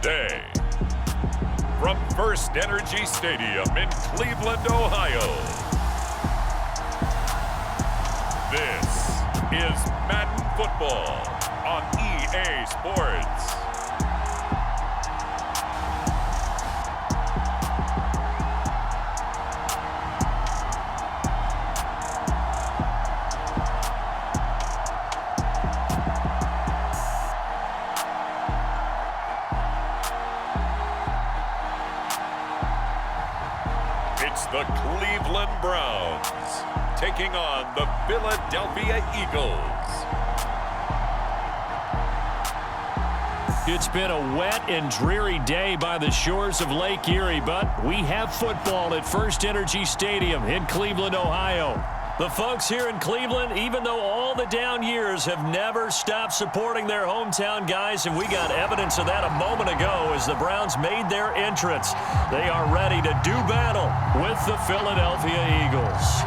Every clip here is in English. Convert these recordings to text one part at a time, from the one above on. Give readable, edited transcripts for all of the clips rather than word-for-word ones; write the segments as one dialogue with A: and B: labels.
A: day. From FirstEnergy Stadium in Cleveland, Ohio, this is Madden Football on EA Sports. It's the Cleveland Browns taking on the Philadelphia Eagles.
B: It's been a wet and dreary day by the shores of Lake Erie, but we have football at FirstEnergy Stadium in Cleveland, Ohio. The folks here in Cleveland, even though all the down years, have never stopped supporting their hometown guys, and we got evidence of that a moment ago as the Browns made their entrance. They are ready to do battle with the Philadelphia Eagles.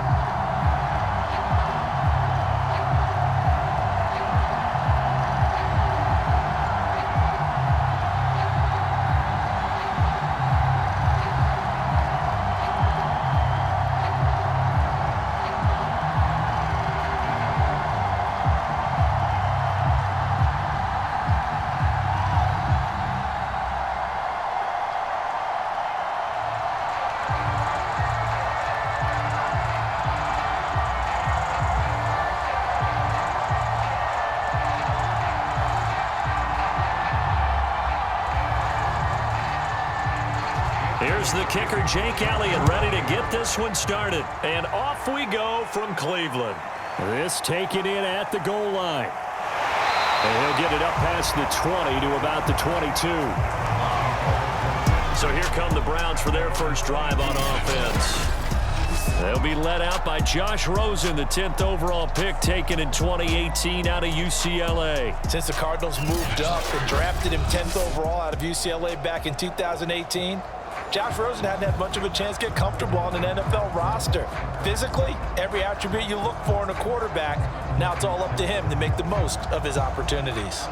B: Here's the kicker, Jake Elliott, ready to get this one started. And off we go from Cleveland. This taken in at the goal line. And he'll get it up past the 20 to about the 22. So here come the Browns for their first drive on offense. They'll be led out by Josh Rosen, the 10th overall pick taken in 2018 out of UCLA.
C: Since the Cardinals moved up and drafted him 10th overall out of UCLA back in 2018, Josh Rosen hadn't had much of a chance to get comfortable on an NFL roster. Physically, every attribute you look for in a quarterback, now it's all up to him to make the most of his opportunities.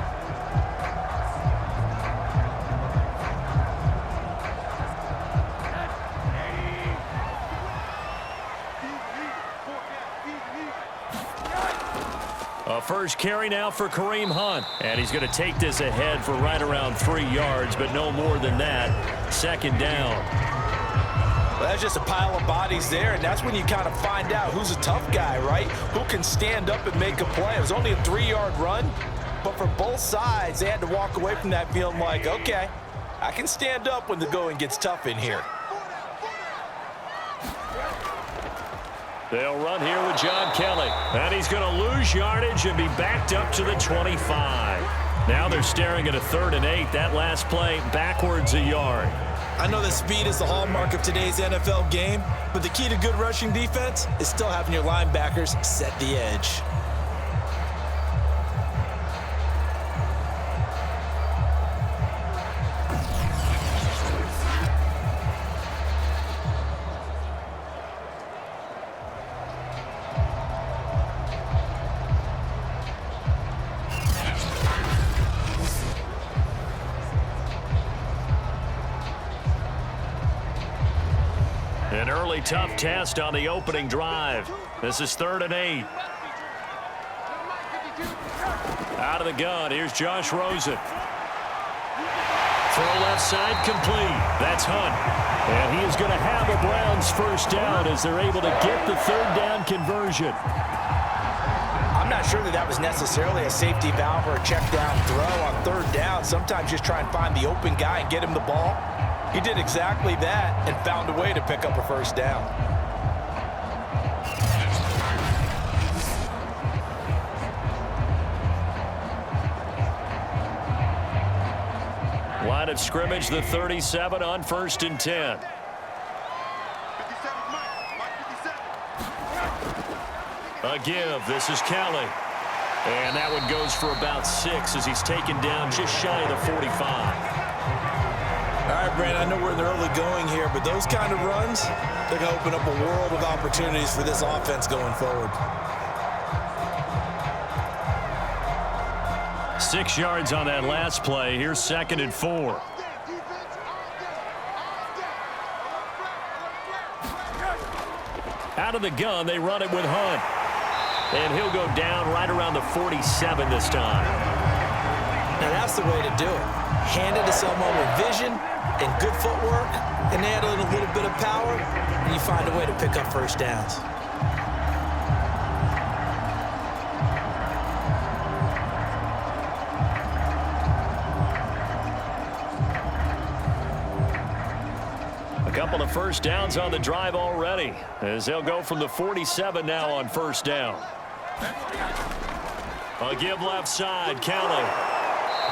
B: First carry now for Kareem Hunt. And he's going to take this ahead for right around 3 yards, but no more than that. Second down.
C: Well, that's just a pile of bodies there, and that's when you kind of find out who's a tough guy, right? Who can stand up and make a play. It was only a 3-yard run, but for both sides, they had to walk away from that feeling like, okay, I can stand up when the going gets tough in here.
B: They'll run here with John Kelly. And he's going to lose yardage and be backed up to the 25. Now they're staring at a 3rd and 8. That last play backwards a yard.
C: I know that speed is the hallmark of today's NFL game, but the key to good rushing defense is still having your linebackers set the edge.
B: An early tough test on the opening drive. This is 3rd and 8. Out of the gun, here's Josh Rosen. Throw left side complete. That's Hunt. And he is going to have a Browns first down as they're able to get the 3rd down conversion.
C: I'm not sure that was necessarily a safety valve or a check down throw on 3rd down. Sometimes just try and find the open guy and get him the ball. He did exactly that and found a way to pick up a first down.
B: Line of scrimmage, the 37 on 1st and 10. A give. This is Kelly. And that one goes for about 6 as he's taken down just shy of the 45.
C: All right, Brandon, I know we're in the early going here, but those kind of runs, they're going to open up a world of opportunities for this offense going forward.
B: 6 yards on that last play. Here's 2nd and 4. out of the gun. They run it with Hunt. And he'll go down right around the 47 this time.
C: Now that's the way to do it. Hand it to someone with vision and good footwork, and add in a little bit of power, and you find a way to pick up first downs.
B: A couple of first downs on the drive already, as they'll go from the 47 now on first down. A give left side, counting.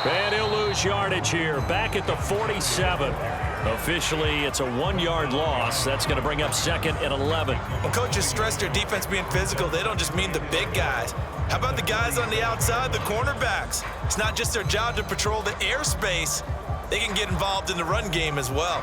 B: And he'll lose yardage here, back at the 47. Officially, it's a 1-yard loss. That's going to bring up 2nd and 11.
C: When coaches stress their defense being physical, they don't just mean the big guys. How about the guys on the outside, the cornerbacks? It's not just their job to patrol the airspace. They can get involved in the run game as well.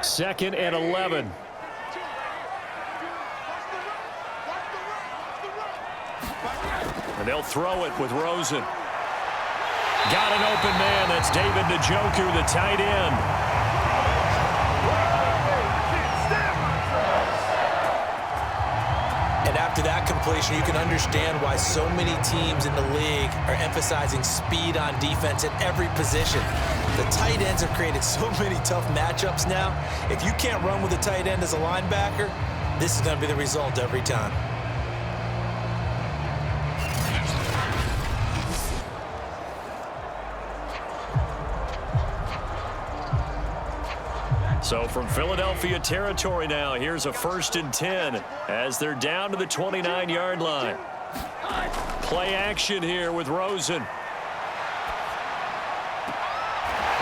B: Second and 11. And they'll throw it with Rosen. Got an open man. That's David Njoku, the tight end.
C: And after that completion, you can understand why so many teams in the league are emphasizing speed on defense at every position. The tight ends have created so many tough matchups now. If you can't run with a tight end as a linebacker, this is going to be the result every time.
B: So from Philadelphia territory now, here's a 1st and 10 as they're down to the 29-yard line. Play action here with Rosen.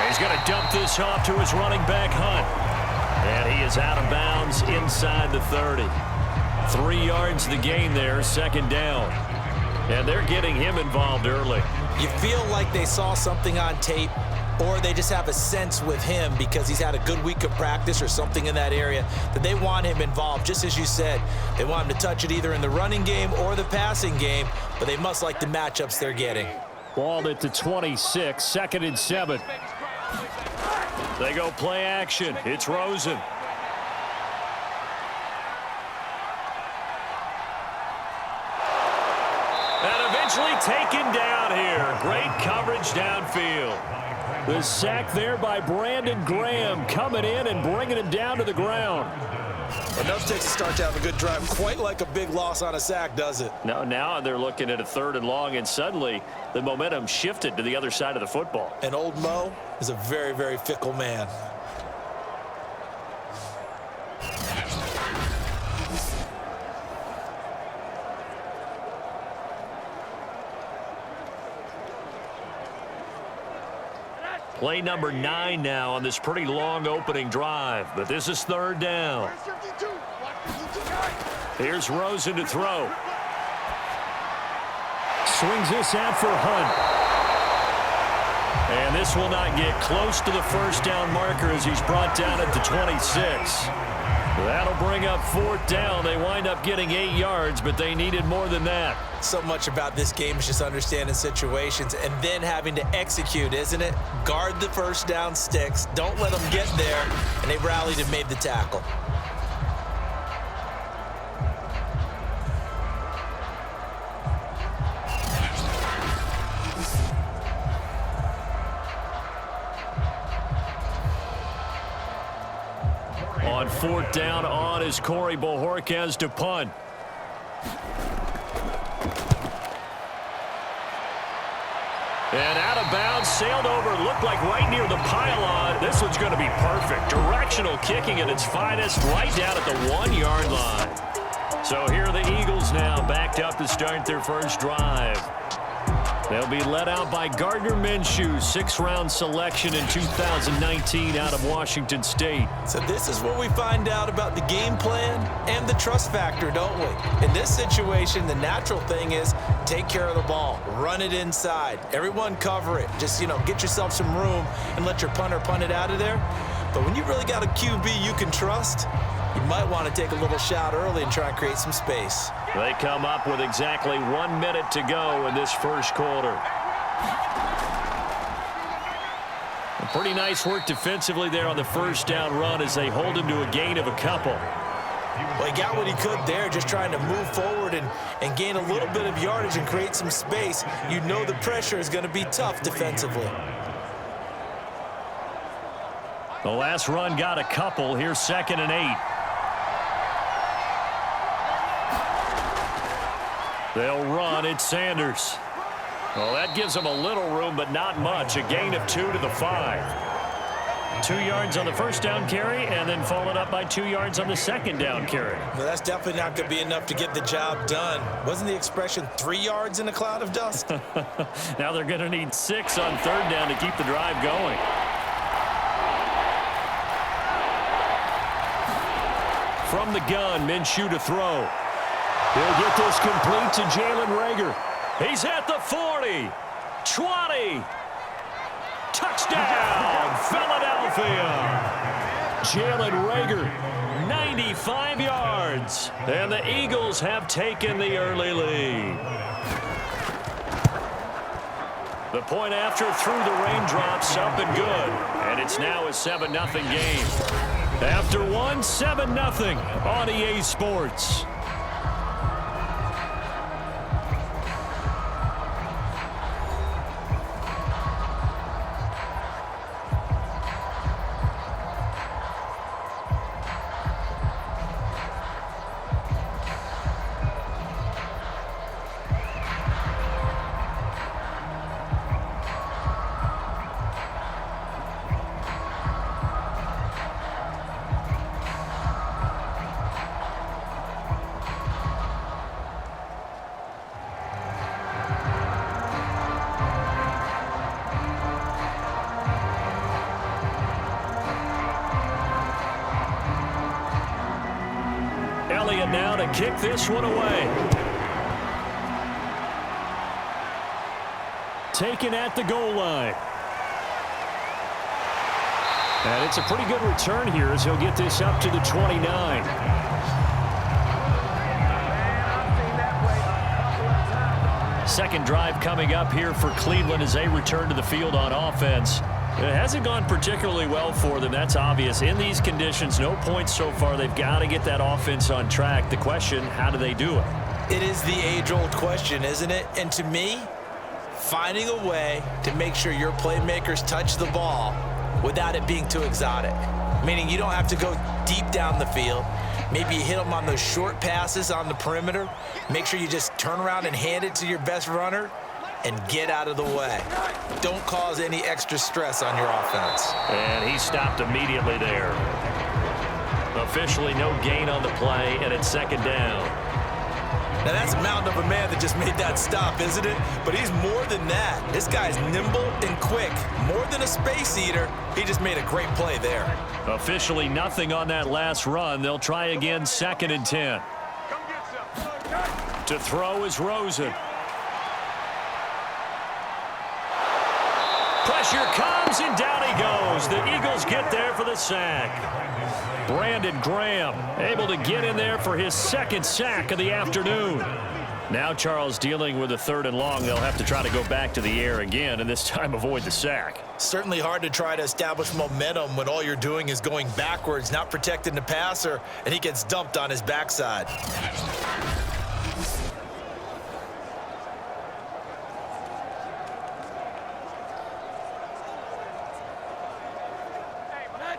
B: He's going to dump this off to his running back, Hunt. And he is out of bounds inside the 30. 3 yards the gain there, 2nd down. And they're getting him involved early.
C: You feel like they saw something on tape, or they just have a sense with him because he's had a good week of practice or something in that area that they want him involved. Just as you said, they want him to touch it either in the running game or the passing game, but they must like the matchups they're getting.
B: Ball at the 26, 2nd and 7. They go play action. It's Rosen. And eventually taken down here. Great coverage downfield. The sack there by Brandon Graham coming in and bringing him down to the ground.
C: Enough takes a start to have a good drive. Quite like a big loss on a sack, does it?
B: No, now they're looking at a 3rd and long, and suddenly the momentum shifted to the other side of the football.
C: And old Mo is a very, very fickle man.
B: Play number 9 now on this pretty long opening drive, but this is 3rd down. Here's Rosen to throw. Swings this out for Hunt. And this will not get close to the 1st down marker as he's brought down at the 26. That'll bring up 4th down. They wind up getting 8 yards, but they needed more than that.
C: So much about this game is just understanding situations and then having to execute, isn't it? Guard the 1st down sticks. Don't let them get there. And they rallied and made the tackle.
B: On 4th down on is Corey Bojorquez to punt. And out of bounds, sailed over, looked like right near the pylon. This one's going to be perfect. Directional kicking at its finest, right down at the 1-yard line. So here are the Eagles now, backed up to start their first drive. They'll be led out by Gardner Minshew, 6th-round selection in 2019 out of Washington State.
C: So this is what we find out about the game plan and the trust factor, don't we? In this situation, the natural thing is take care of the ball. Run it inside. Everyone cover it. Just, get yourself some room and let your punter punt it out of there. But when you really got a QB you can trust, you might want to take a little shot early and try and create some space.
B: They come up with exactly 1 minute to go in this first quarter. Pretty nice work defensively there on the first down run as they hold him to a gain of a couple.
C: Well, he got what he could there, just trying to move forward and gain a little bit of yardage and create some space. You know the pressure is going to be tough defensively.
B: The last run got a couple. Here's 2nd and 8. They'll run. It's Sanders. Well, that gives them a little room, but not much. A gain of 2 to the 5. 2 yards on the first down carry, and then followed up by 2 yards on the second down carry.
C: Well, that's definitely not going to be enough to get the job done. Wasn't the expression 3 yards in a cloud of dust?
B: Now they're going to need 6 on 3rd down to keep the drive going. From the gun, Minshew to throw. He'll get this complete to Jalen Reagor. He's at the 40, 20, touchdown, Philadelphia. Jalen Reagor, 95 yards, and the Eagles have taken the early lead. The point after through the raindrops, up and good, and it's now a 7-0 game. After one, 7-0 on EA Sports. Now to kick this one away. Taken at the goal line. And it's a pretty good return here as he'll get this up to the 29. Second drive coming up here for Cleveland as they return to the field on offense. It hasn't gone particularly well for them. That's obvious. In these conditions, no points so far. They've got to get that offense on track. The question, how do they do it?
C: It is the age-old question, isn't it? And to me, finding a way to make sure your playmakers touch the ball without it being too exotic. Meaning you don't have to go deep down the field. Maybe you hit them on those short passes on the perimeter. Make sure you just turn around and hand it to your best runner and get out of the way. Don't cause any extra stress on your offense.
B: And he stopped immediately there. Officially no gain on the play, and it's 2nd down.
C: Now that's a mountain of a man that just made that stop, isn't it? But he's more than that. This guy's nimble and quick. More than a space eater. He just made a great play there.
B: Officially nothing on that last run. They'll try again, 2nd and 10. To throw is Rosen. Pressure comes, and down he goes. The Eagles get there for the sack. Brandon Graham able to get in there for his 2nd sack of the afternoon. Now Charles dealing with a 3rd and long. They'll have to try to go back to the air again, and this time avoid the sack.
C: Certainly hard to try to establish momentum when all you're doing is going backwards, not protecting the passer, and he gets dumped on his backside.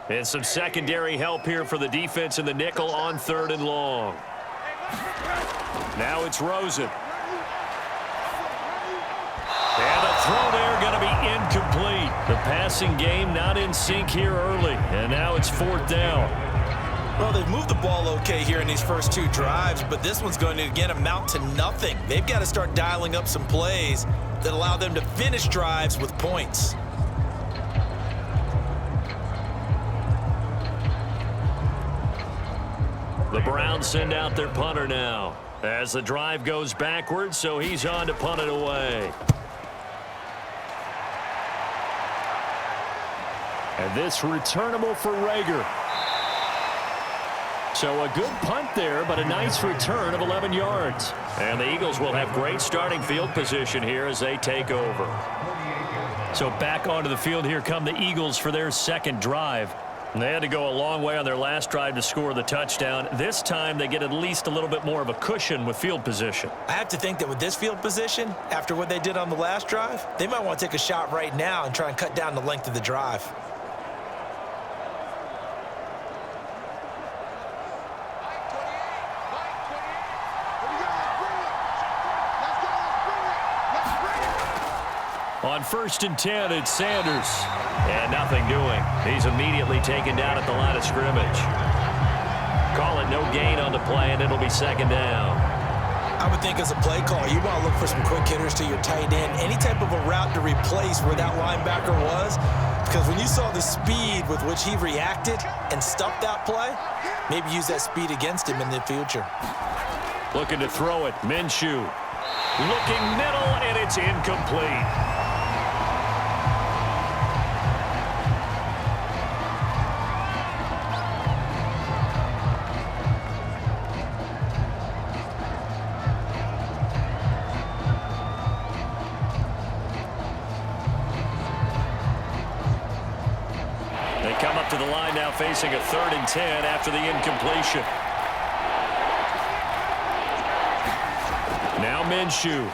B: And some secondary help here for the defense in the nickel on 3rd and long. Now it's Rosen. And the throw there going to be incomplete. The passing game not in sync here early. And now it's 4th down.
C: Well, they've moved the ball okay here in these first 2 drives, but this one's going to, again, amount to nothing. They've got to start dialing up some plays that allow them to finish drives with points.
B: The Browns send out their punter now. As the drive goes backwards, so he's on to punt it away. And this returnable for Rager. So a good punt there, but a nice return of 11 yards. And the Eagles will have great starting field position here as they take over. So back onto the field here come the Eagles for their second drive. And they had to go a long way on their last drive to score the touchdown. This time they get at least a little bit more of a cushion with field position.
C: I have to think that with this field position, after what they did on the last drive, they might want to take a shot right now and try and cut down the length of the drive.
B: On 1st and 10, it's Sanders. And nothing doing. He's immediately taken down at the line of scrimmage. Call it no gain on the play, and it'll be second down.
C: I would think as a play call, you want to look for some quick hitters to your tight end. Any type of a route to replace where that linebacker was. Because when you saw the speed with which he reacted and stuffed that play, maybe use that speed against him in the future.
B: Looking to throw it. Minshew. Looking middle, and it's incomplete. To the line now, facing a 3rd and 10 after the incompletion. Now Minshew.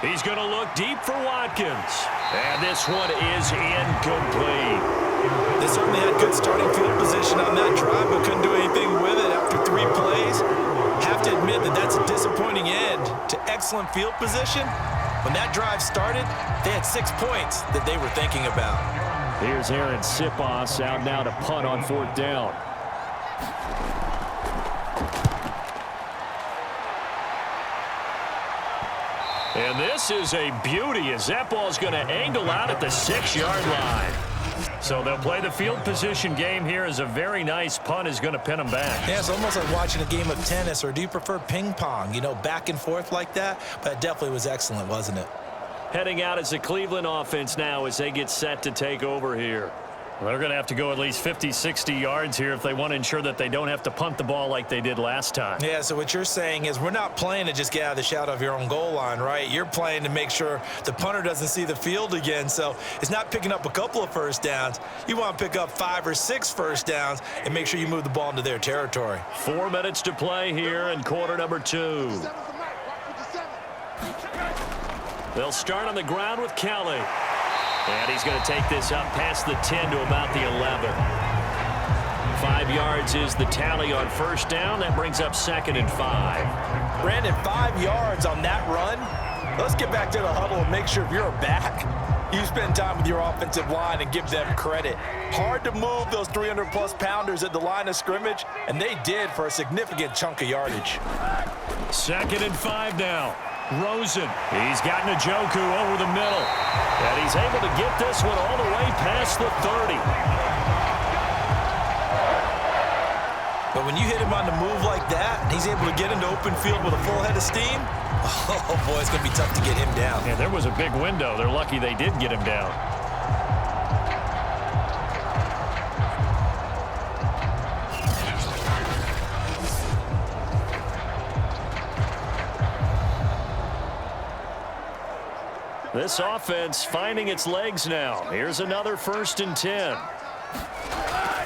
B: He's going to look deep for Watkins. And this one is incomplete.
C: They certainly had good starting field position on that drive, but couldn't do anything with it after 3 plays. Have to admit that that's a disappointing end to excellent field position. When that drive started, they had 6 points that they were thinking about.
B: Here's Aaron Sipos out now to punt on 4th down. And this is a beauty as that ball's going to angle out at the 6-yard line. So they'll play the field position game here as a very nice punt is going to pin them back.
C: Yeah, it's almost like watching a game of tennis, or do you prefer ping pong? You know, back and forth like that. But it definitely was excellent, wasn't it?
B: Heading out as the Cleveland offense now as they get set to take over here. They're going to have to go at least 50, 60 yards here if they want to ensure that they don't have to punt the ball like they did last time.
C: Yeah, so what you're saying is we're not playing to just get out of the shadow of your own goal line, right? You're playing to make sure the punter doesn't see the field again. So it's not picking up a couple of first downs. You want to pick up 5 or 6 first downs and make sure you move the ball into their territory.
B: 4 minutes to play here in quarter number 2. They'll start on the ground with Kelly. And he's going to take this up past the 10 to about the 11. 5 yards is the tally on 1st down. That brings up 2nd and 5.
C: Brandon, 5 yards on that run. Let's get back to the huddle and make sure if you're a back, you spend time with your offensive line and give them credit. Hard to move those 300-plus pounders at the line of scrimmage, and they did for a significant chunk of yardage.
B: 2nd and 5 now. Rosen. He's got Njoku over the middle. And he's able to get this one all the way past the 30.
C: But when you hit him on the move like that, and he's able to get into open field with a full head of steam, oh boy, it's going to be tough to get him down.
B: Yeah, there was a big window. They're lucky they did get him down. This offense finding its legs now. Here's another 1st and 10.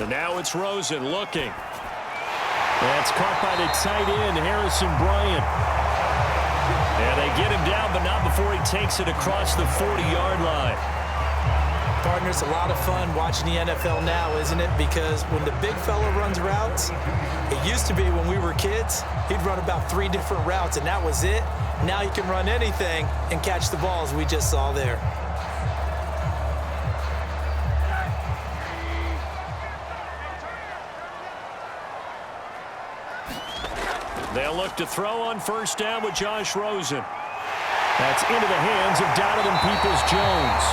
B: And now it's Rosen looking. That's caught by the tight end, Harrison Bryant. And they get him down, but not before he takes it across the 40-yard line.
C: Partner, it's a lot of fun watching the NFL now, isn't it? Because when the big fella runs routes, it used to be when we were kids, he'd run about 3 different routes, and that was it. Now you can run anything and catch the ball, as we just saw there.
B: They'll look to throw on 1st down with Josh Rosen. That's into the hands of Donovan Peoples-Jones.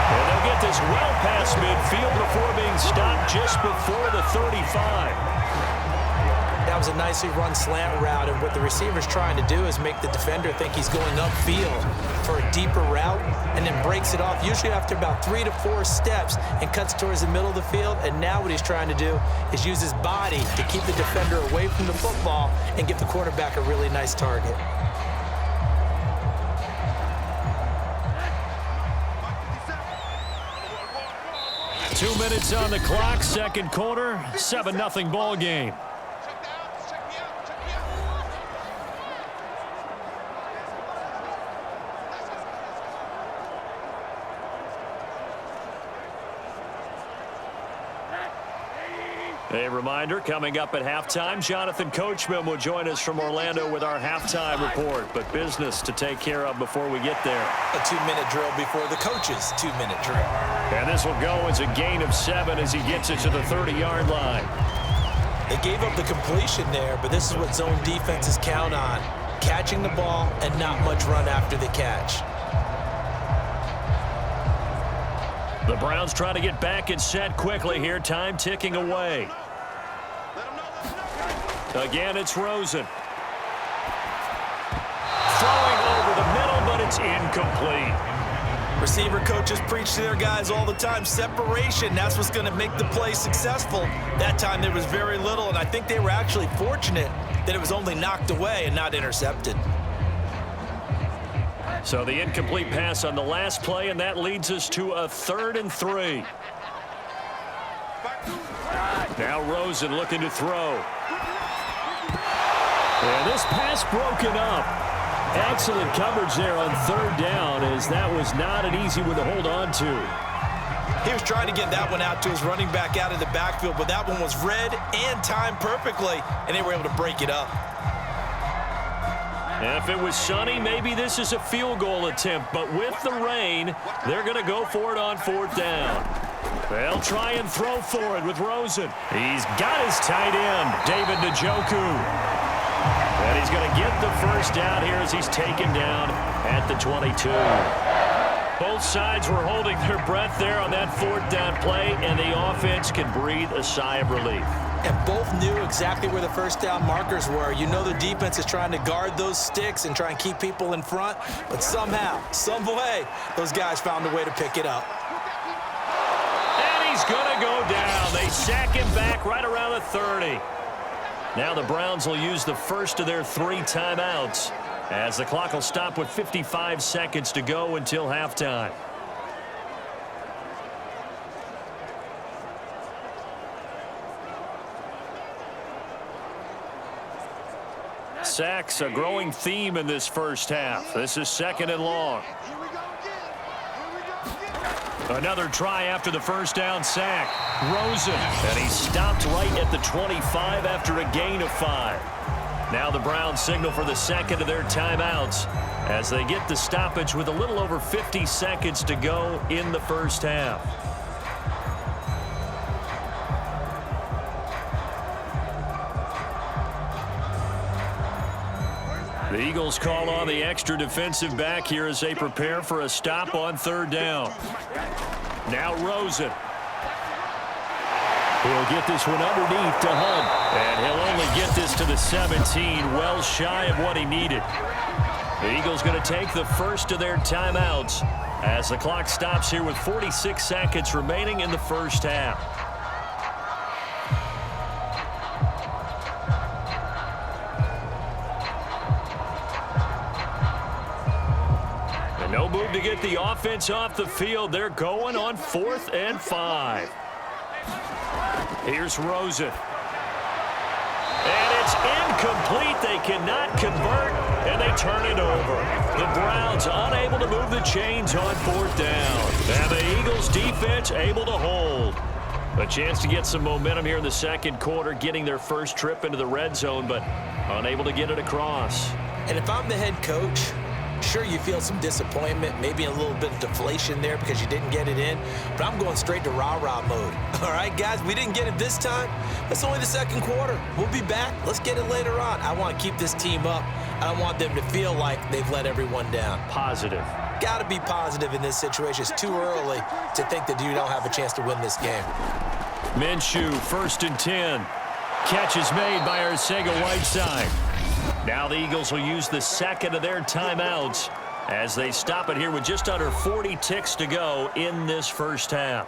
B: And they'll get this well past midfield before being stopped just before the 35.
C: That was a nicely run slant route, and what the receiver's trying to do is make the defender think he's going upfield for a deeper route and then breaks it off, usually after about 3 to 4 steps, and cuts towards the middle of the field. And now what he's trying to do is use his body to keep the defender away from the football and give the quarterback a really nice target.
B: Two minutes on the clock, second quarter, 7-0 ball game. A reminder, coming up at halftime, Jonathan Coachman will join us from Orlando with our halftime report, but business to take care of before we get there.
C: A 2-minute drill before the coach's 2-minute drill.
B: And this will go as a gain of 7 as he gets it to the 30-yard line.
C: They gave up the completion there, but this is what zone defenses count on: catching the ball and not much run after the catch.
B: The Browns trying to get back and set quickly here, time ticking away. Again, it's Rosen. Throwing over the middle, but it's incomplete.
C: Receiver coaches preach to their guys all the time: separation. That's what's going to make the play successful. That time there was very little, and I think they were actually fortunate that it was only knocked away and not intercepted.
B: So the incomplete pass on the last play, and that leads us to a 3rd and 3. Now Rosen looking to throw. And this pass broken up. Excellent coverage there on 3rd down, as that was not an easy one to hold on to.
C: He was trying to get that one out to his running back out of the backfield, but that one was read and timed perfectly, and they were able to break it up.
B: And if it was sunny, maybe this is a field goal attempt, but with the rain, they're going to go for it on 4th down. They'll try and throw for it with Rosen. He's got his tight end, David Njoku. And he's going to get the first down here as he's taken down at the 22. Both sides were holding their breath there on that 4th down play, and the offense can breathe a sigh of relief.
C: And both knew exactly where the first down markers were. You know the defense is trying to guard those sticks and try and keep people in front, but somehow, some way, those guys found a way to pick it up.
B: And he's going to go down. They sack him back right around the 30. Now the Browns will use the first of their 3 timeouts, as the clock will stop with 55 seconds to go until halftime. Sacks, a growing theme in this first half. This is 2nd and long. Another try after the first down sack. Rosen, and he stopped right at the 25 after a gain of 5. Now the Browns signal for the second of their timeouts as they get the stoppage with a little over 50 seconds to go in the first half. The Eagles call on the extra defensive back here as they prepare for a stop on 3rd down. Now Rosen. He'll get this one underneath to Hunt. And he'll only get this to the 17, well shy of what he needed. The Eagles going to take the first of their timeouts as the clock stops here with 46 seconds remaining in the first half. No move to get the offense off the field. They're going on 4th and 5. Here's Rosen. And it's incomplete. They cannot convert, and they turn it over. The Browns unable to move the chains on 4th down. And the Eagles defense able to hold. A chance to get some momentum here in the second quarter, getting their first trip into the red zone, but unable to get it across.
C: And if I'm the head coach, sure, you feel some disappointment, maybe a little bit of deflation there because you didn't get it in, but I'm going straight to rah-rah mode. All right, guys, we didn't get it this time. That's only the second quarter. We'll be back. Let's get it later on. I want to keep this team up. I don't want them to feel like they've let everyone down.
B: Positive.
C: Got to be positive in this situation. It's too early to think that you don't have a chance to win this game.
B: Minshew, 1st and 10. Catch is made by Arcega-Whiteside. Now the Eagles will use the second of their timeouts as they stop it here with just under 40 ticks to go in this first half.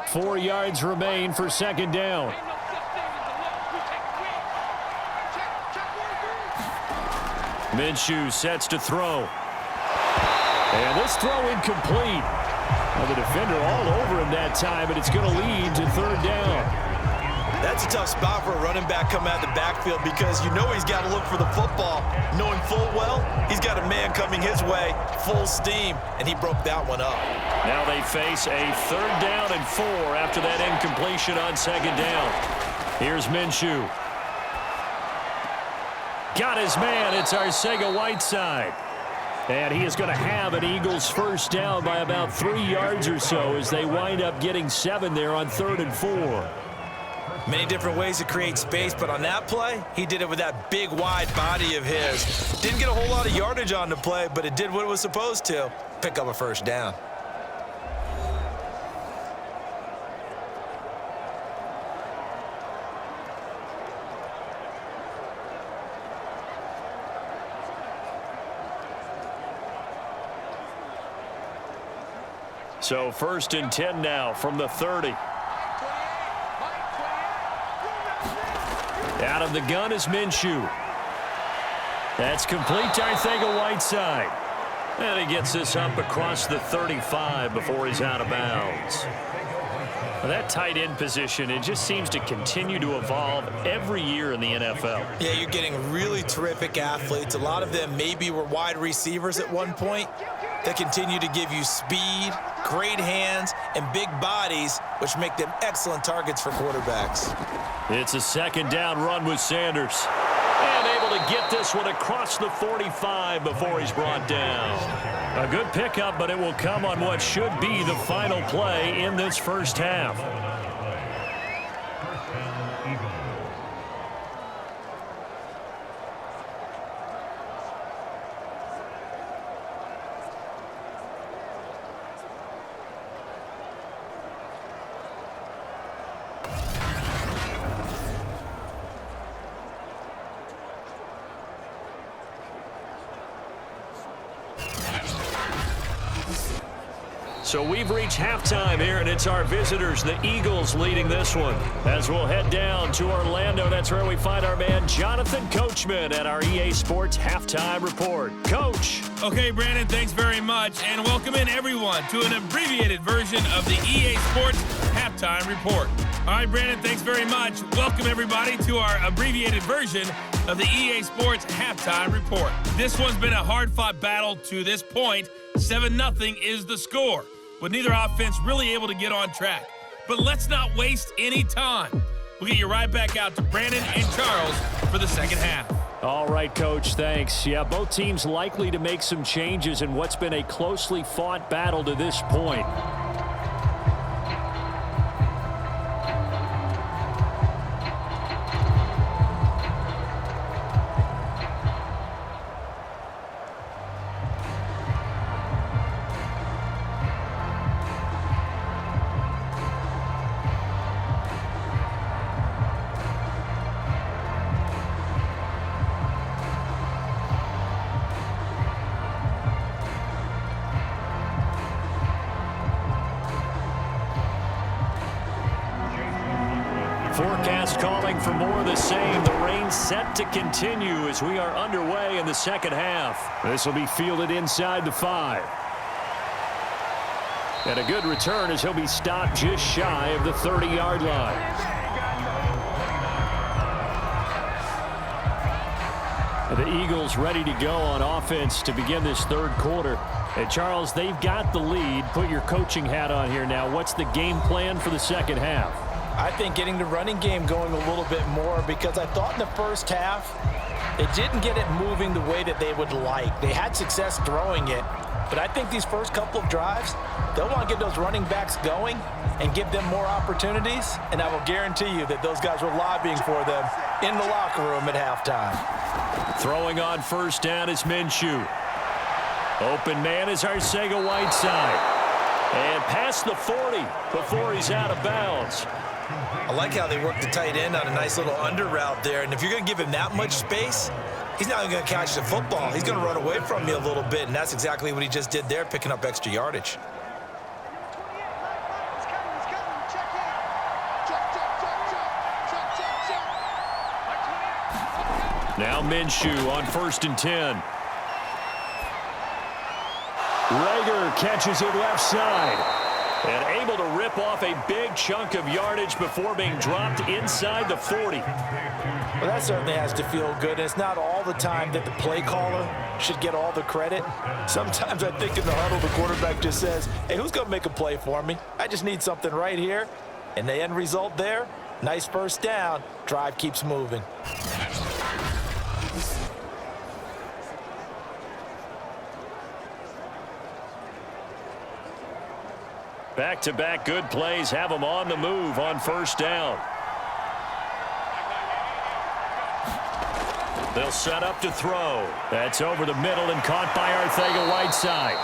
B: Four yards remain for second down. Minshew sets to throw. And this throw incomplete. Well, the defender all over him that time, and it's going to lead to third down.
C: That's a tough spot for a running back coming out of the backfield because you know he's got to look for the football, knowing full well he's got a man coming his way, full steam, and he broke that one up.
B: Now they face a third down and 4 after that incompletion on second down. Here's Minshew. Got his man. It's Arcega-Whiteside. And he is going to have an Eagles first down by about 3 yards or so as they wind up getting 7 there on 3rd and 4.
C: Many different ways to create space, but on that play, he did it with that big, wide body of his. Didn't get a whole lot of yardage on the play, but it did what it was supposed to. Pick up a first down.
B: So 1st and 10 now from the 30. Out of the gun is Minshew. That's complete to Arcega-Whiteside. And he gets this up across the 35 before he's out of bounds. Well, that tight end position, it just seems to continue to evolve every year in the NFL.
C: Yeah, you're getting really terrific athletes. A lot of them maybe were wide receivers at one point that continue to give you speed, great hands, and big bodies, which make them excellent targets for quarterbacks.
B: It's a second down run with Sanders. And able to get this one across the 45 before he's brought down. A good pickup, but it will come on what should be the final play in this first half. So we've reached halftime here, and it's our visitors, the Eagles, leading this one. As we'll head down to Orlando, that's where we find our man Jonathan Coachman at our EA Sports Halftime Report. Coach.
D: Okay, Brandon, thanks very much, and welcome in everyone to an abbreviated version of the EA Sports Halftime Report. All right, Brandon, thanks very much. Welcome everybody to our abbreviated version of the EA Sports Halftime Report. This one's been a hard-fought battle to this point. 7-0 is the score, with neither offense really able to get on track. But let's not waste any time. We'll get you right back out to Brandon and Charles for the second half.
B: All right, Coach, thanks. Yeah, both teams likely to make some changes in what's been a closely fought battle to this point. Forecast calling for more of the same. The rain set to continue as we are underway in the second half. This will be fielded inside the 5. And a good return as he'll be stopped just shy of the 30-yard line. The Eagles ready to go on offense to begin this third quarter. And Charles, they've got the lead. Put your coaching hat on here now. What's the game plan for the second half?
C: I think getting the running game going a little bit more, because I thought in the first half it didn't get it moving the way that they would like. They had success throwing it, But I think these first couple of drives, they'll want to get those running backs going and give them more opportunities. And I will guarantee you that those guys were lobbying for them in the locker room at halftime.
B: Throwing on first down is Minshew. Open man is Arcega-Whiteside. And past the 40 before he's out of bounds.
C: I like how they work the tight end on a nice little under route there. And if you're going to give him that much space, he's not even going to catch the football. He's going to run away from you a little bit, and that's exactly what he just did there, picking up extra yardage.
B: Now Minshew on 1st and 10. Rager catches it left side. And able to rip off a big chunk of yardage before being dropped inside the 40.
C: Well, that certainly has to feel good. And it's not all the time that the play caller should get all the credit. Sometimes I think in the huddle, the quarterback just says, hey, who's going to make a play for me? I just need something right here. And the end result there, nice first down. Drive keeps moving.
B: Back-to-back good plays have them on the move on first down. They'll set up to throw. That's over the middle and caught by Arcega-Whiteside.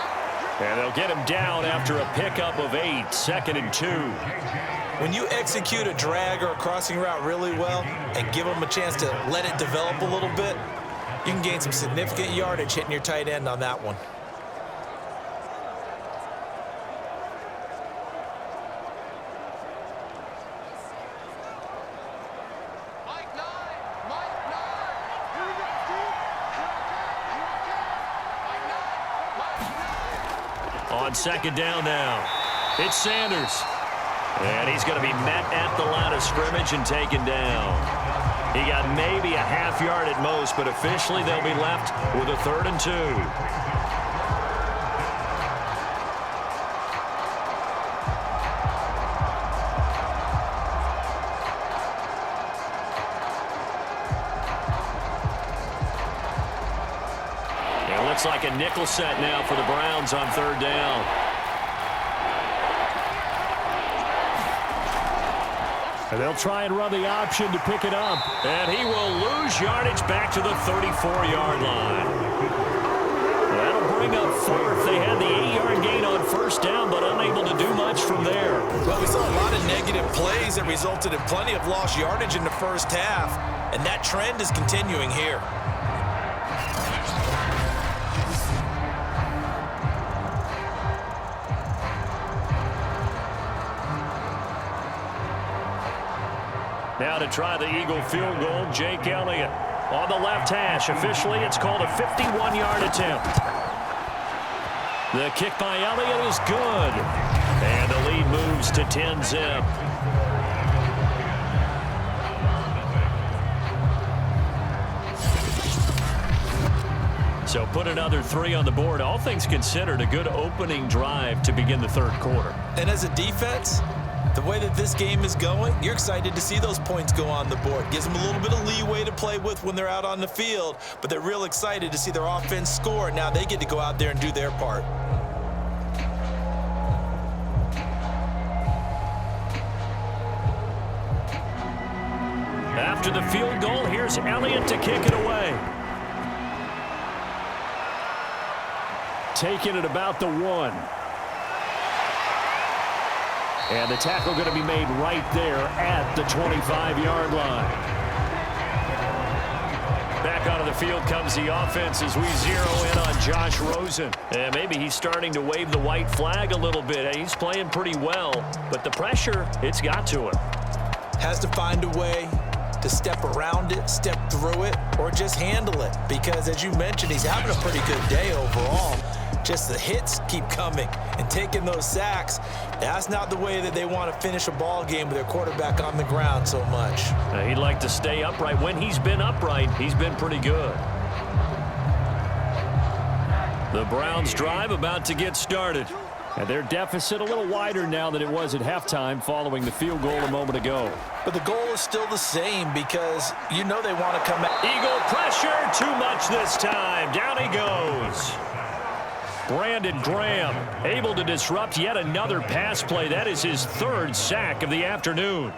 B: And they'll get him down after a pickup of 8, 2nd and 2.
C: When you execute a drag or a crossing route really well and give them a chance to let it develop a little bit, you can gain some significant yardage hitting your tight end on that one.
B: On 2nd down now, it's Sanders. And he's going to be met at the line of scrimmage and taken down. He got maybe a half yard at most, but officially they'll be left with a 3rd and 2. Looks like a nickel set now for the Browns on 3rd down. And they'll try and run the option to pick it up. And he will lose yardage back to the 34-yard line. That'll bring up 4th. They had the 8-yard gain on first down, but unable to do much from there.
C: Well, we saw a lot of negative plays that resulted in plenty of lost yardage in the first half, and that trend is continuing here.
B: Now to try the Eagle field goal, Jake Elliott on the left hash. Officially, it's called a 51-yard attempt. The kick by Elliott is good. And the lead moves to 10-zip. So put another 3 on the board. All things considered, a good opening drive to begin the 3rd quarter.
C: And as a defense, the way that this game is going, you're excited to see those points go on the board. Gives them a little bit of leeway to play with when they're out on the field, but they're real excited to see their offense score. Now they get to go out there and do their part.
B: After the field goal, here's Elliott to kick it away. Taking it about the 1. And the tackle going to be made right there at the 25-yard line. Back onto the field comes the offense as we zero in on Josh Rosen. And maybe he's starting to wave the white flag a little bit. He's playing pretty well, but the pressure, it's got to him.
C: Has to find a way to step around it, step through it, or just handle it. Because as you mentioned, he's having a pretty good day overall. Just the hits keep coming and taking those sacks. That's not the way that they want to finish a ball game with their quarterback on the ground so much.
B: He'd like to stay upright. When he's been upright, he's been pretty good. The Browns drive about to get started. And their deficit a little wider now than it was at halftime following the field goal a moment ago.
C: But the goal is still the same because you know they want to come out.
B: Eagle pressure, too much this time. Down he goes. Brandon Graham able to disrupt yet another pass play. That is his third sack of the afternoon.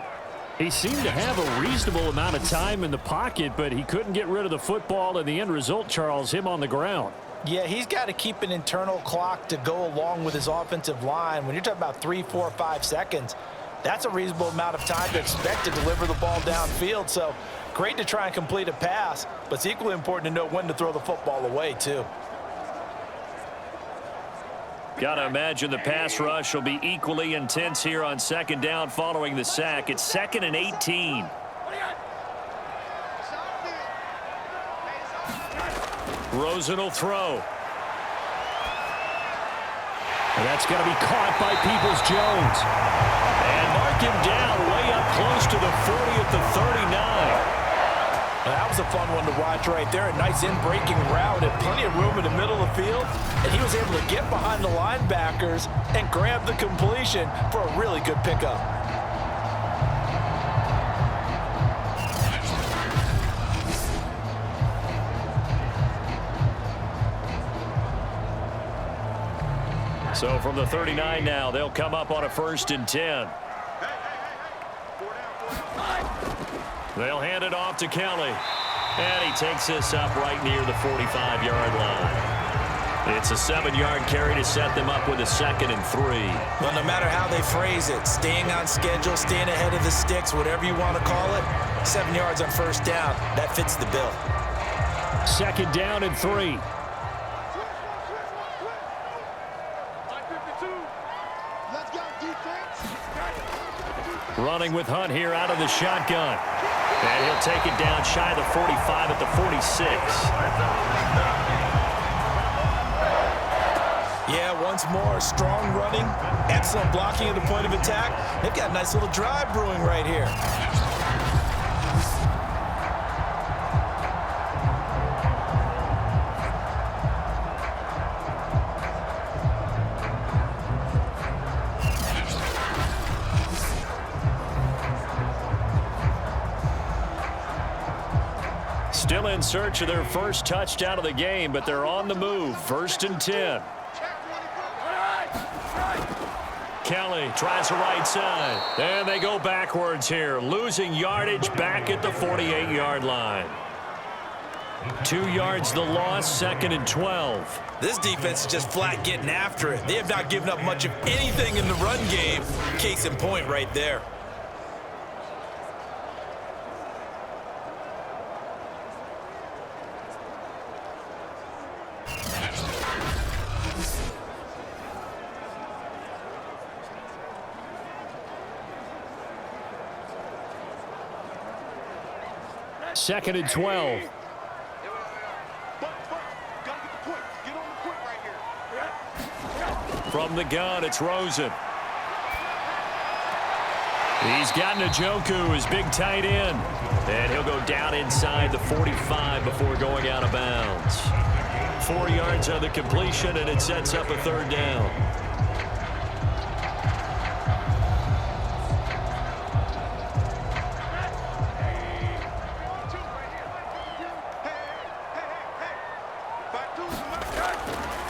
B: He seemed to have a reasonable amount of time in the pocket, but he couldn't get rid of the football, and the end result, Charles, him on the ground.
C: Yeah, he's got to keep an internal clock to go along with his offensive line. When you're talking about 3, 4, 5 seconds, that's a reasonable amount of time to expect to deliver the ball downfield. So great to try and complete a pass, but it's equally important to know when to throw the football away, too.
B: Got to imagine the pass rush will be equally intense here on second down following the sack. It's 2nd and 18. Rosen will throw. And that's going to be caught by Peoples-Jones. And mark him down way up close to the 40 at the 39.
C: That was a fun one to watch right there. A nice in-breaking route and plenty of room in the middle of the field. And he was able to get behind the linebackers and grab the completion for a really good pickup.
B: So from the 39 now, they'll come up on a 1st and 10. They'll hand it off to Kelly. And he takes this up right near the 45-yard line. It's a 7-yard carry to set them up with a 2nd and 3.
C: Well, no matter how they phrase it, staying on schedule, staying ahead of the sticks, whatever you want to call it, 7 yards on 1st down, that fits the bill.
B: 2nd down and 3. Running with Hunt here out of the shotgun. And he'll take it down shy of the 45 at the 46.
C: Yeah, once more, strong running, excellent blocking at the point of attack. They've got a nice little drive brewing right here.
B: Still in search of their first touchdown of the game, but they're on the move. 1st and 10. Kelly tries the right side. And they go backwards here, losing yardage back at the 48-yard line. 2 yards the loss, 2nd and 12.
C: This defense is just flat getting after it. They have not given up much of anything in the run game. Case in point right there.
B: Second and 12. From the gun, it's Rosen. He's got Njoku, his big tight end. And he'll go down inside the 45 before going out of bounds. 4 yards on the completion, and it sets up a 3rd down.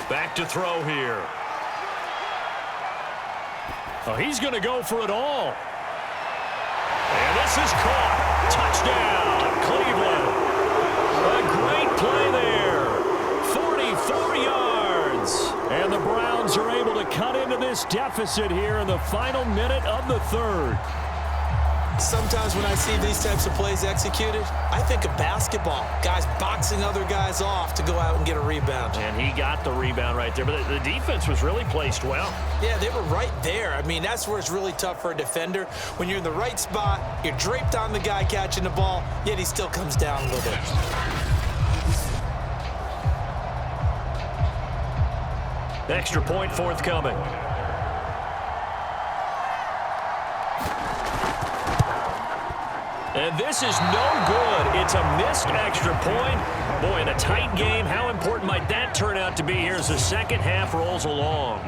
B: Back to throw here. Oh, he's going to go for it all. And this is caught. Touchdown, Cleveland. A great play there. 44 yards. And the Browns are able to cut into this deficit here in the final minute of the 3rd.
C: Sometimes when I see these types of plays executed, I think of basketball. Guys boxing other guys off to go out and get a rebound.
B: And he got the rebound right there, but the defense was really placed well.
C: Yeah, they were right there. I mean, that's where it's really tough for a defender. When you're in the right spot, you're draped on the guy catching the ball, yet he still comes down a little bit.
B: Extra point forthcoming. And this is no good. It's a missed extra point. Boy, in a tight game, how important might that turn out to be here as the second half rolls along?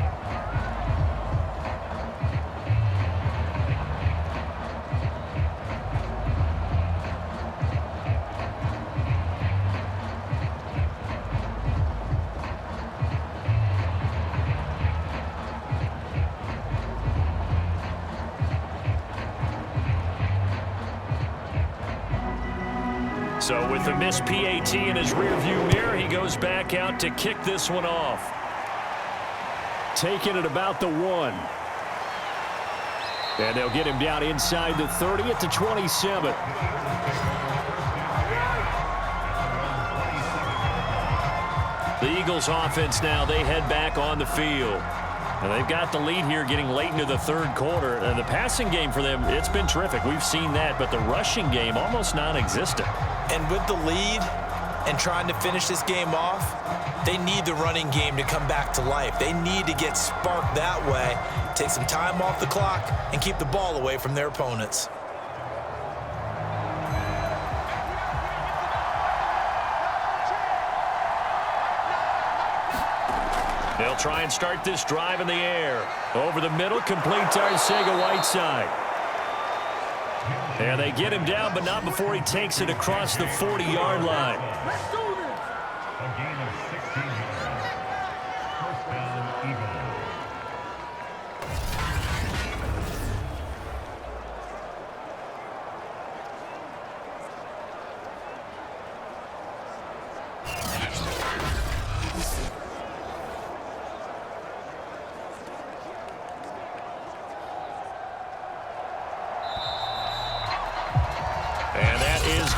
B: So with the missed PAT in his rearview mirror, he goes back out to kick this one off. Taking it about the 1. And they'll get him down inside the 30 at the 27. The Eagles offense now, they head back on the field. And they've got the lead here getting late into the third quarter. And the passing game for them, it's been terrific. We've seen that, but the rushing game almost non-existent.
C: And with the lead and trying to finish this game off, they need the running game to come back to life. They need to get sparked that way, take some time off the clock, and keep the ball away from their opponents.
B: They'll try and start this drive in the air. Over the middle, complete to Arcega-Whiteside. And they get him down, but not before he takes it across the 40-yard line.
E: Let's do this. A gain of 16 yards. First down, Eagles.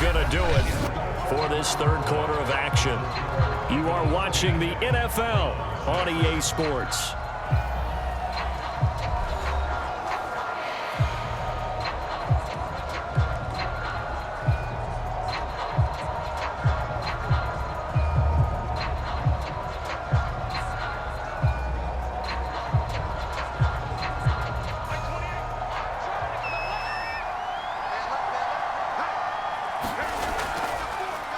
B: Going to do it for this third quarter of action. You are watching the NFL on EA Sports.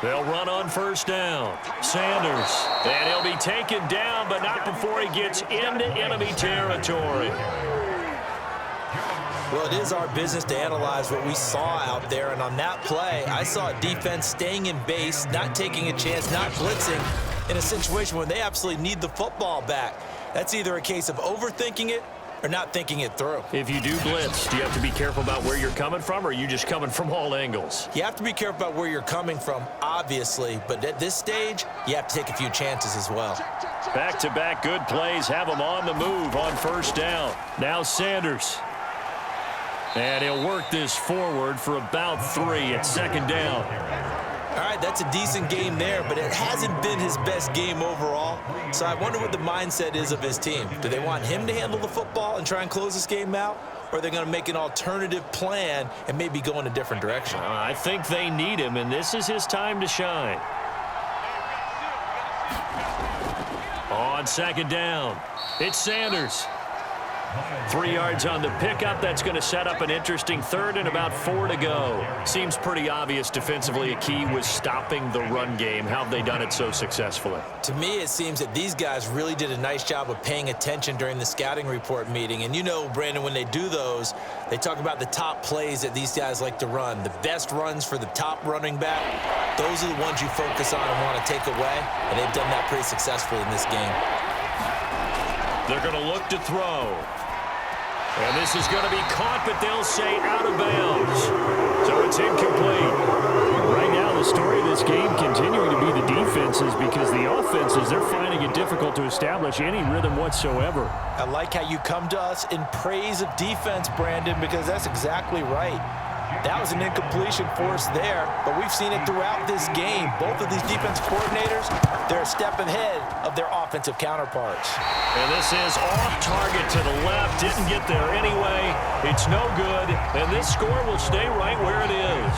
B: They'll run on first down. Sanders. And he'll be taken down, but not before he gets into enemy territory.
C: Well, it is our business to analyze what we saw out there. And on that play, I saw a defense staying in base, not taking a chance, not blitzing in a situation where they absolutely need the football back. That's either a case of overthinking it or not thinking it through.
B: If you do blitz, do you have to be careful about where you're coming from, or are you just coming from all angles?
C: You have to be careful about where you're coming from, obviously, but at this stage, you have to take a few chances as well.
B: Back-to-back good plays have him on the move on first down. Now Sanders. And he'll work this forward for about 3 at second down.
C: All right, that's a decent game there, but it hasn't been his best game overall. So I wonder what the mindset is of his team. Do they want him to handle the football and try and close this game out? Or are they going to make an alternative plan and maybe go in a different direction?
B: I think they need him, and this is his time to shine. On second down, it's Sanders. 3 yards on the pickup. That's going to set up an interesting third and about 4 to go. Seems pretty obvious defensively a key was stopping the run game. How have they done it so successfully?
C: To me, it seems that these guys really did a nice job of paying attention during the scouting report meeting. And you know, Brandon, when they do those, they talk about the top plays that these guys like to run. The best runs for the top running back, those are the ones you focus on and want to take away. And they've done that pretty successfully in this game.
B: They're going to look to throw. And this is going to be caught, but they'll say out of bounds. So it's incomplete. Right now, the story of this game continuing to be the defenses, because the offenses, they're finding it difficult to establish any rhythm whatsoever.
C: I like how you come to us in praise of defense, Brandon, because that's exactly right. That was an incompletion for us there, but we've seen it throughout this game. Both of these defense coordinators, they're a step ahead of their offensive counterparts.
B: And this is off target to the left. Didn't get there anyway. It's no good, and this score will stay right where it is.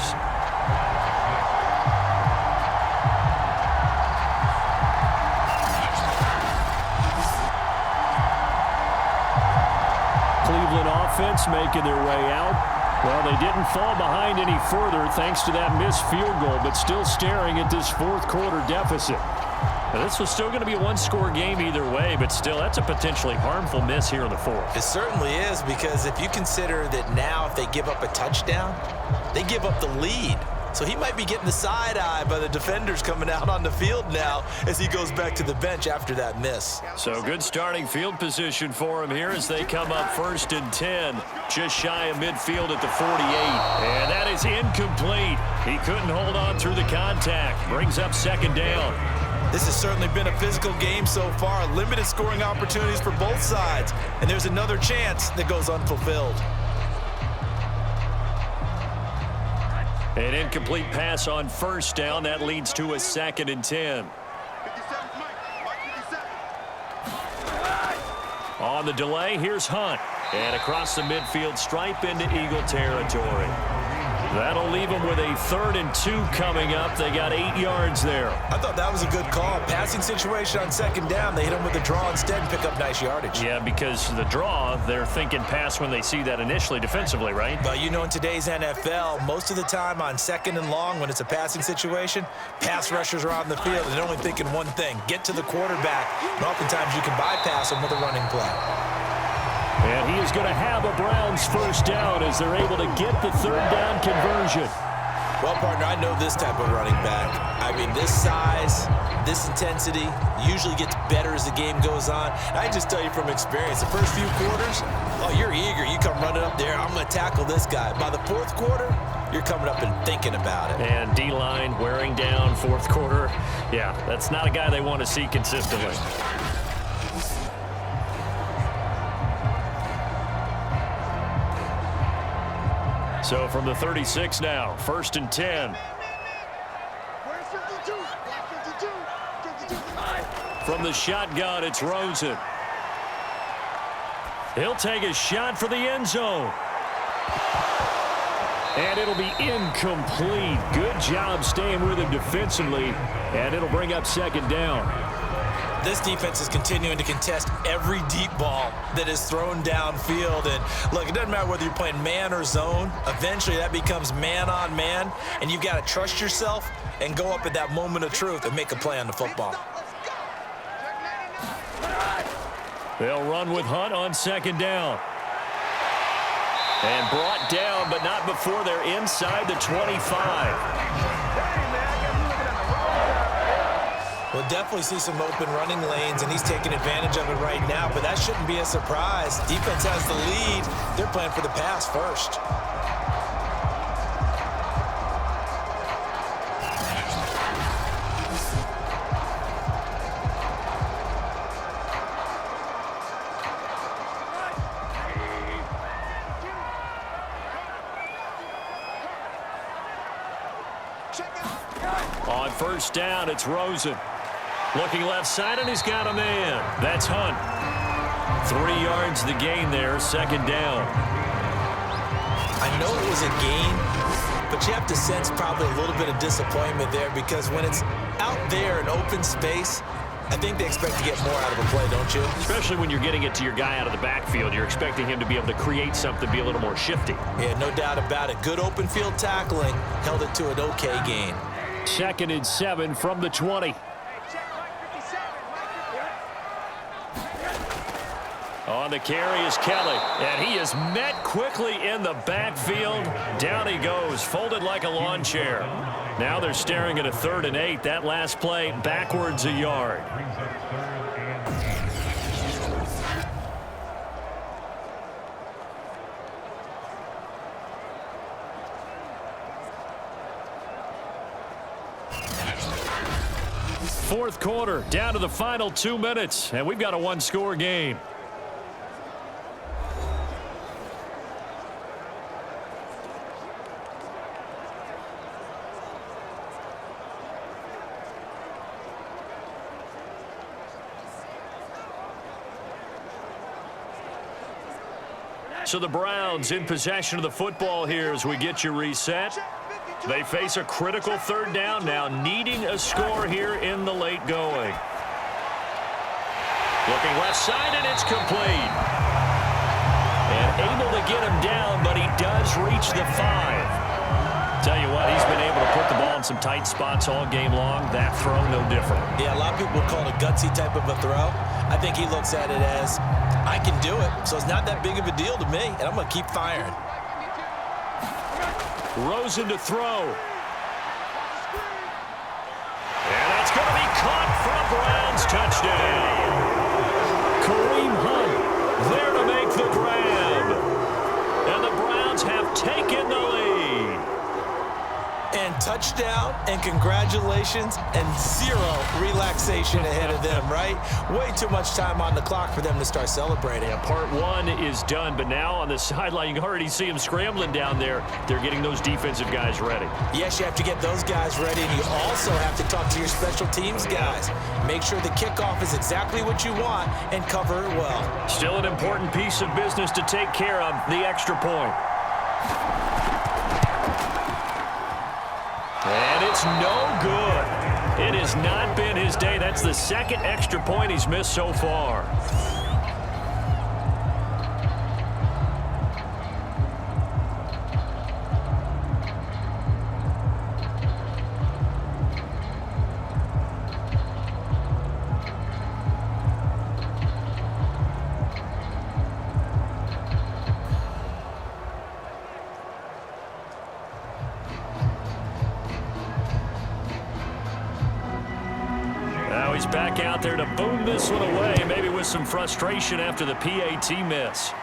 B: Cleveland offense making their way out. Well, they didn't fall behind any further thanks to that missed field goal, but still staring at this fourth quarter deficit. Now, this was still going to be a one-score game either way, but still, that's a potentially harmful miss here in the fourth.
C: It certainly is, because if you consider that now if they give up a touchdown, they give up the lead. So he might be getting the side eye by the defenders coming out on the field now as he goes back to the bench after that miss.
B: So good starting field position for him here as they come up 1st and 10. Just shy of midfield at the 48. And that is incomplete. He couldn't hold on through the contact. Brings up 2nd down.
C: This has certainly been a physical game so far. Limited scoring opportunities for both sides. And there's another chance that goes unfulfilled.
B: An incomplete pass on 1st down. That leads to a 2nd and 10. On the delay, here's Hunt. And across the midfield stripe into Eagle territory. That'll leave them with a 3rd and 2 coming up. They got 8 yards there.
C: I thought that was a good call. Passing situation on 2nd down. They hit him with a draw instead and pick up nice yardage.
B: Yeah, because the draw, they're thinking pass when they see that initially defensively, right?
C: But you know, in today's NFL, most of the time on 2nd and long, when it's a passing situation, pass rushers are on the field and they're only thinking one thing: get to the quarterback. And oftentimes you can bypass them with a running play.
B: And he is going to have a Browns 1st down as they're able to get the 3rd down conversion.
C: Well, partner, I know this type of running back. I mean, this size, this intensity usually gets better as the game goes on. And I just tell you from experience, the first few quarters, oh, you're eager. You come running up there, I'm going to tackle this guy. By the 4th quarter, you're coming up and thinking about it.
B: And D-line wearing down 4th quarter. Yeah, that's not a guy they want to see consistently. So from the 36 now, 1st and 10. From the shotgun, it's Rosen. He'll take a shot for the end zone. And it'll be incomplete. Good job staying with him defensively. And it'll bring up 2nd down.
C: This defense is continuing to contest every deep ball that is thrown downfield. And look, it doesn't matter whether you're playing man or zone. Eventually that becomes man on man. And you've got to trust yourself and go up at that moment of truth and make a play on the football.
B: They'll run with Hunt on 2nd down. And brought down, but not before they're inside the 25.
C: We'll definitely see some open running lanes, and he's taking advantage of it right now, but that shouldn't be a surprise. Defense has the lead. They're playing for the pass first.
B: On 1st down, it's Rosen. Looking left side, and he's got a man. That's Hunt. 3 yards the gain there, 2nd down.
C: I know it was a gain, but you have to sense probably a little bit of disappointment there because when it's out there in open space, I think they expect to get more out of a play, don't you?
B: Especially when you're getting it to your guy out of the backfield. You're expecting him to be able to create something, be a little more shifty.
C: Yeah, no doubt about it. Good open field tackling held it to an okay gain.
B: 2nd and 7 from the 20. On the carry is Kelly, and he is met quickly in the backfield. Down he goes, folded like a lawn chair. Now they're staring at a 3rd and 8. That last play, backwards a yard. Fourth quarter, down to the final 2 minutes, and we've got a 1-score game. So the Browns in possession of the football here as we get you reset. They face a critical 3rd down now, needing a score here in the late going. Looking left side, and it's complete. And able to get him down, but he does reach the 5. Tell you what, he's been able to put the ball in some tight spots all game long. That throw, no different.
C: Yeah, a lot of people would call it a gutsy type of a throw. I think he looks at it as, I can do it, so it's not that big of a deal to me, and I'm going to keep firing.
B: Rosen to throw.
C: touchdown and congratulations and zero relaxation ahead of them, right? Way too much time on the clock for them to start celebrating.
B: Yeah, part one is done, but now on the sideline, you can already see them scrambling down there. They're getting those defensive guys ready.
C: Yes, you have to get those guys ready, and you also have to talk to your special teams guys. Make sure the kickoff is exactly what you want and cover it well. Still an important piece of business to take care of, the extra point. And it's no good. It has not been his day. That's the second extra point he's missed so far. He's back out there to boom this one away, maybe with some frustration after the PAT miss.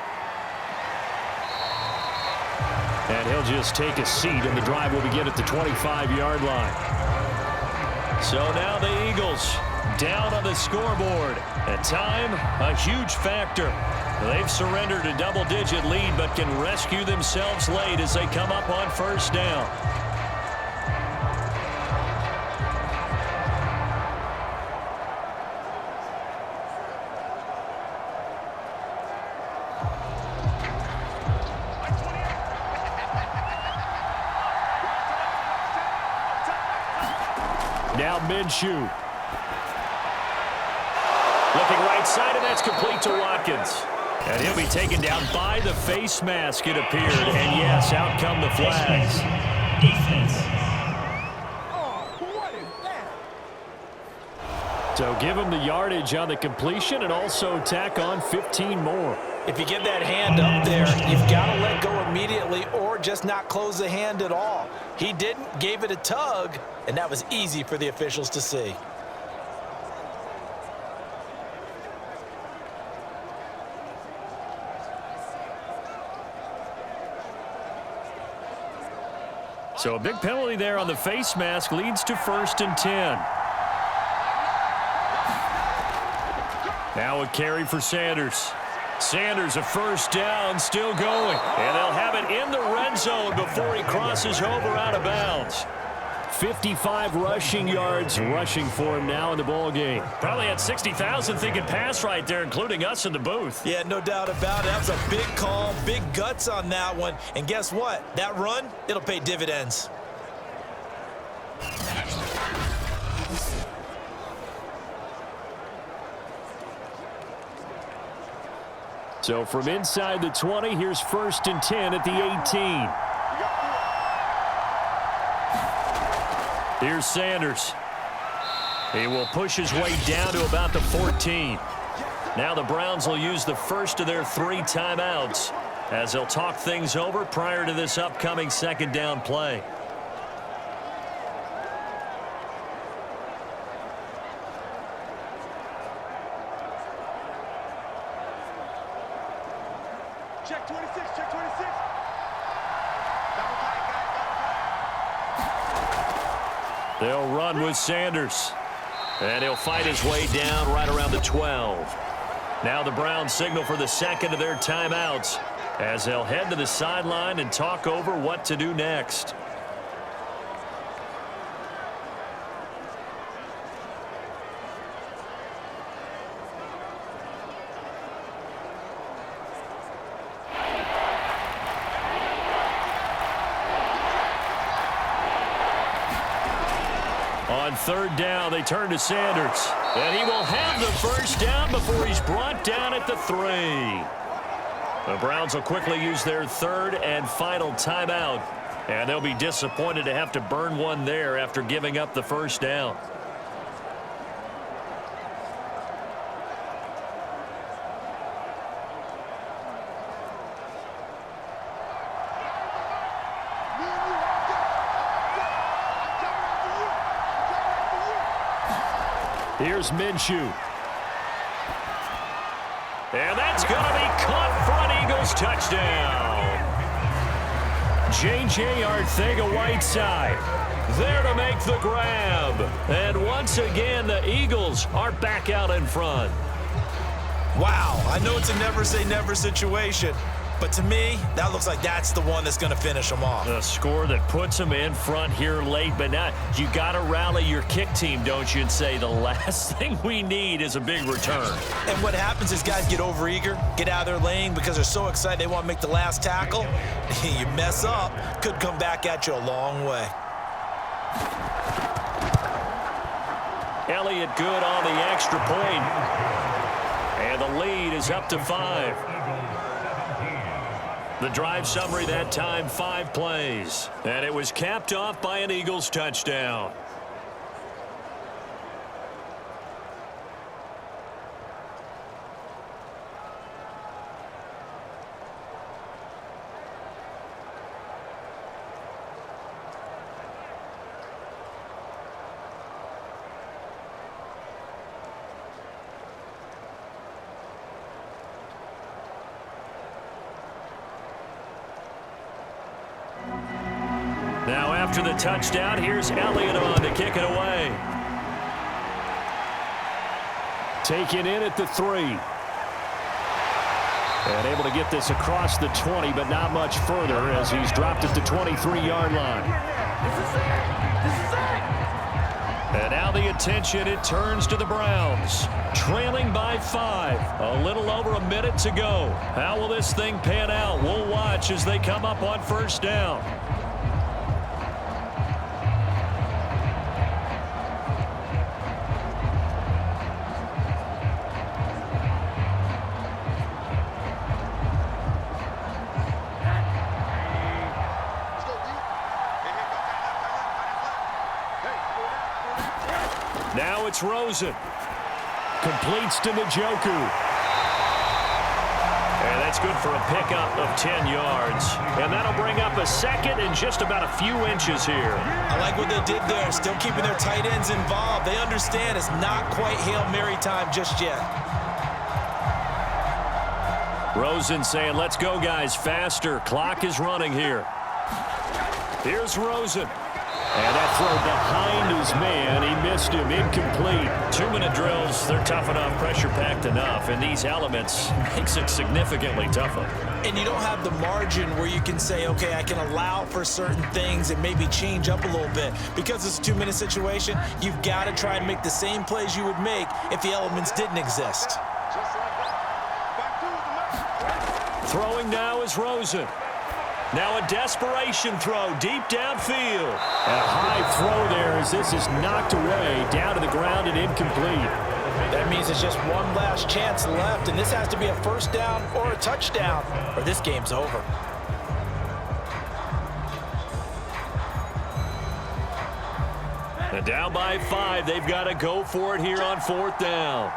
C: And he'll just take a seat, and the drive will begin at the 25-yard line. So now the Eagles down on the scoreboard. At time, a huge factor. They've surrendered a double-digit lead, but can rescue themselves late as they come up on first down. Now Minshew. Looking right side, and that's complete to Watkins. And he'll be taken down by the face mask, it appeared. And yes, out come the flags. So give him the yardage on the completion and also tack on 15 more. If you get that hand up there, you've got to let go immediately or just not close the hand at all. He didn't, gave it a tug, and that was easy for the officials to see.
B: So a big penalty there on the face mask leads to 1st and 10. Now a carry for Sanders. Sanders, a first down, still going. And they'll have it in the red zone before he crosses over out of bounds. 55 rushing yards rushing for him now in the ball game. Probably had 60,000 thinking pass right there, including us in the booth.
C: Yeah, no doubt about it. That was a big call, big guts on that one. And guess what? That run, it'll pay dividends.
B: So from inside the 20, here's 1st and 10 at the 18. Here's Sanders. He will push his way down to about the 14. Now the Browns will use the first of their 3 timeouts as they'll talk things over prior to this upcoming 2nd down play.
F: Check 26, check 26.
B: They'll run with Sanders. And he'll fight his way down right around the 12. Now the Browns signal for the 2nd of their timeouts as they'll head to the sideline and talk over what to do next. On 3rd down, they turn to Sanders. And he will have the first down before he's brought down at the 3. The Browns will quickly use their 3rd and final timeout. And they'll be disappointed to have to burn one there after giving up the first down. Here's Minshew. And that's going to be caught for an Eagles touchdown. J.J. Arthega-Whiteside There to make the grab. And once again, the Eagles are back out in front.
C: Wow, I know it's a never-say-never situation, but to me, that looks like that's the one that's going to finish them off.
B: A score that puts them in front here late, but now you got to rally your kick team, don't you, and say the last thing we need is a big return.
C: And what happens is guys get overeager, get out of their lane because they're so excited they want to make the last tackle. You mess up, could come back at you a long way.
B: Elliott good on the extra point. And the lead is up to 5. The drive summary that time, 5 plays. And it was capped off by an Eagles touchdown. Now after the touchdown, here's Elliott on to kick it away. Taken in at the 3. And able to get this across the 20, but not much further as he's dropped at the 23-yard line. And now the attention, it turns to the Browns. Trailing by 5. A little over a minute to go. How will this thing pan out? We'll watch as they come up on first down. Now it's Rosen. Completes to Njoku. And that's good for a pickup of 10 yards. And that'll bring up a second and just about a few inches here.
C: I like what they did there. Still keeping their tight ends involved. They understand it's not quite Hail Mary time just yet.
B: Rosen saying, let's go, guys, faster. Clock is running here. Here's Rosen. And that throw behind his man, he missed him, incomplete. 2-minute drills, they're tough enough, pressure-packed enough, and these elements makes it significantly tougher.
C: And you don't have the margin where you can say, okay, I can allow for certain things and maybe change up a little bit. Because it's a 2-minute situation, you've got to try and make the same plays you would make if the elements didn't exist.
B: Throwing now is Rosen. Now a desperation throw deep downfield. A high throw there as this is knocked away down to the ground and incomplete.
C: That means it's just one last chance left, and this has to be a first down or a touchdown, or this game's over.
B: And down by 5, they've got to go for it here on 4th down.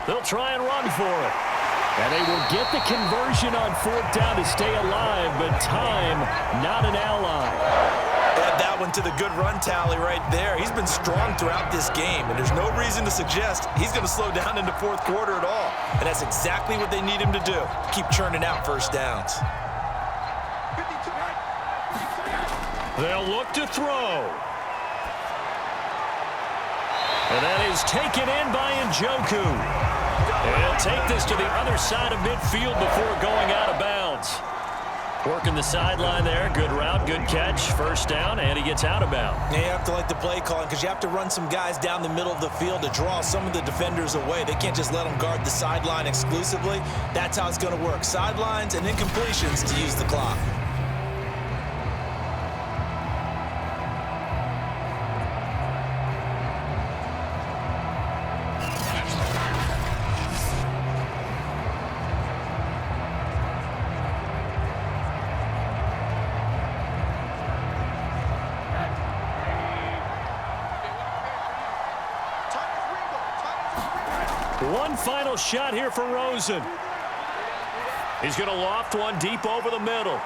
B: They'll try and run for it. And they will get the conversion on 4th down to stay alive, but time, not an ally.
C: Add that one to the good run tally right there. He's been strong throughout this game, and there's no reason to suggest he's going to slow down into 4th quarter at all. And that's exactly what they need him to do. Keep churning out first downs.
B: They'll look to throw. And that is taken in by Njoku. He'll take this to the other side of midfield before going out of bounds. Working the sideline there. Good route, good catch. First down, and he gets out of bounds.
C: Yeah, you have to like the play calling because you have to run some guys down the middle of the field to draw some of the defenders away. They can't just let them guard the sideline exclusively. That's how it's going to work. Sidelines and incompletions to use the clock.
B: One final shot here for Rosen. He's going to loft one deep over the middle.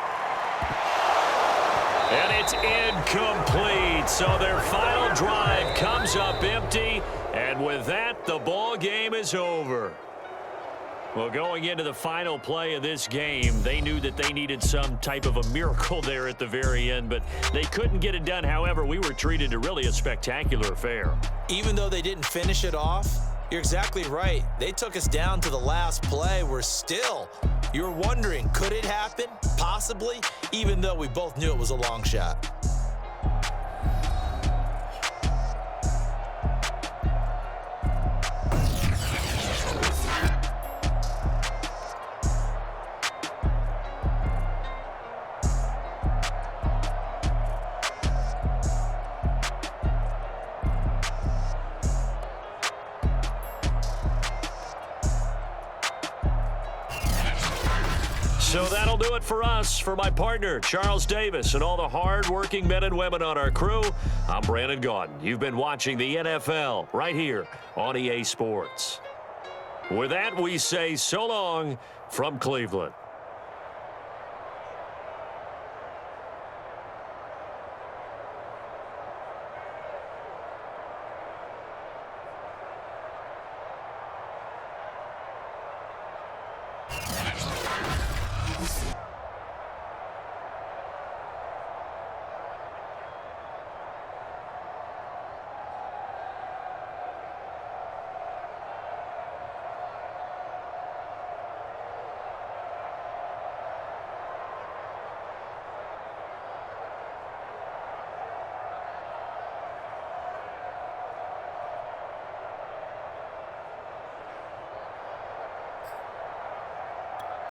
B: And it's incomplete. So their final drive comes up empty. And with that, the ball game is over. Well, going into the final play of this game, they knew that they needed some type of a miracle there at the very end, but they couldn't get it done. However, we were treated to really a spectacular affair.
C: Even though they didn't finish it off, you're exactly right. They took us down to the last play. You're wondering, could it happen? Possibly, even though we both knew it was a long shot.
B: So that'll do it for us. For my partner, Charles Davis, and all the hard-working men and women on our crew, I'm Brandon Gaudin. You've been watching the NFL right here on EA Sports. With that, we say so long from Cleveland.
G: Yes.